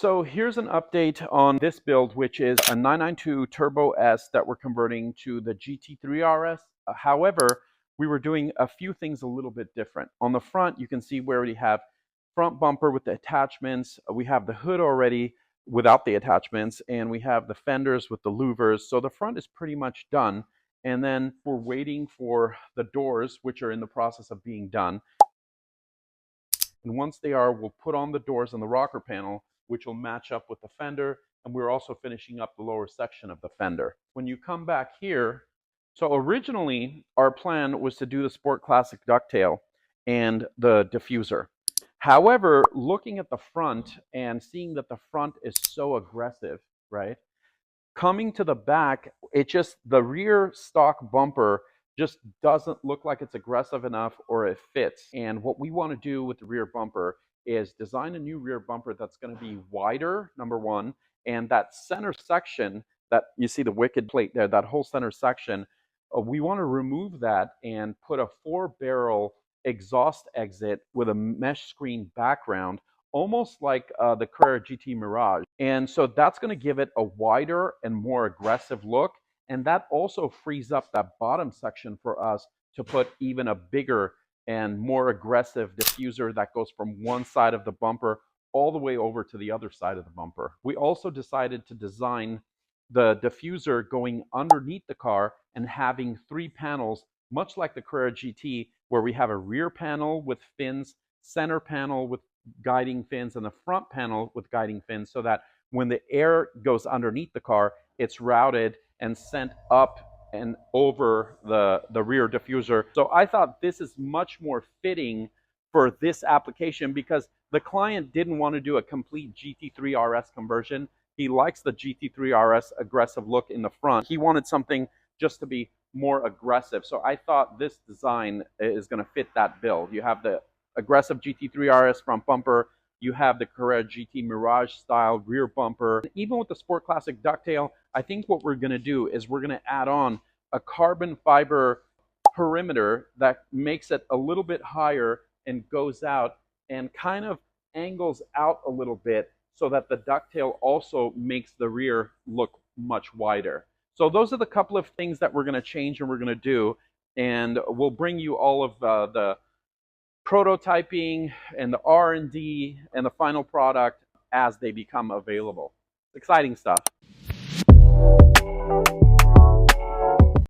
So here's an update on this build, which is a 992 Turbo S that we're converting to the GT3 RS. However, we were doing a few things a little bit different. On the front, you can see we already have front bumper with the attachments. We have the hood already without the attachments, and we have the fenders with the louvers. So the front is pretty much done. And then we're waiting for the doors, which are in the process of being done. And once they are, we'll put on the doors and the rocker panel, which will match up with the fender. And we're also finishing up the lower section of the fender. When you come back here, so originally our plan was to do the Sport Classic ducktail and the diffuser. However, looking at the front and seeing that the front is so aggressive, right? Coming to the back, the rear stock bumper just doesn't look like it's aggressive enough or it fits. And what we want to do with the rear bumper is design a new rear bumper that's going to be wider, number one, and that center section that you see the wicked plate there, that whole center section, we want to remove that and put a 4-barrel exhaust exit with a mesh screen background, almost like the Carrera GT Mirage. And so that's going to give it a wider and more aggressive look. And that also frees up that bottom section for us to put even a bigger and more aggressive diffuser that goes from one side of the bumper all the way over to the other side of the bumper. We also decided to design the diffuser going underneath the car and having 3 panels, much like the Carrera GT, where we have a rear panel with fins, center panel with guiding fins, and the front panel with guiding fins, so that when the air goes underneath the car, it's routed and sent up and over the rear diffuser. So I thought this is much more fitting for this application because the client didn't want to do a complete GT3 RS conversion. He likes the GT3 RS aggressive look in the front. He wanted something just to be more aggressive. So I thought this design is going to fit that build. You have the aggressive GT3 RS front bumper. You have the Carrera GT Mirage style rear bumper. Even with the Sport Classic ducktail, I think what we're going to do is we're going to add on a carbon fiber perimeter that makes it a little bit higher and goes out and kind of angles out a little bit so that the ducktail also makes the rear look much wider. So those are the couple of things that we're going to change and we're going to do. And we'll bring you all of the prototyping and the R&D and the final product as they become available. Exciting stuff.